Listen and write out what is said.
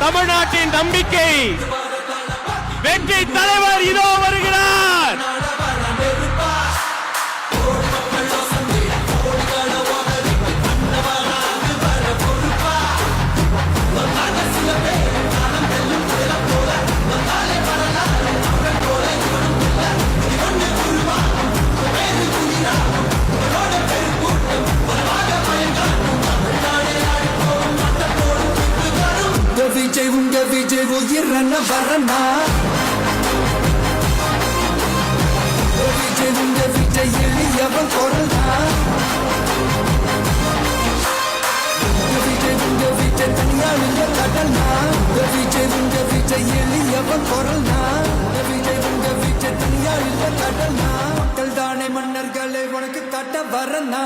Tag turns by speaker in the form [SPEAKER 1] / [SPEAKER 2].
[SPEAKER 1] தமிழ்நாட்டின் நம்பிக்கை வெற்றி தலைவர் இதோ வருகிறார்.
[SPEAKER 2] விஜய் உயிரன வரனா விஜய் எளியவன் குரல்னா விஜய் தனியாள் இல்ல கடல்னா விஜய் எளியவன் குரல்னா விஜய் தனியாள் இல்ல கடல்னா மக்கள் தானே மன்னர்களை உனக்கு கட்ட வரனா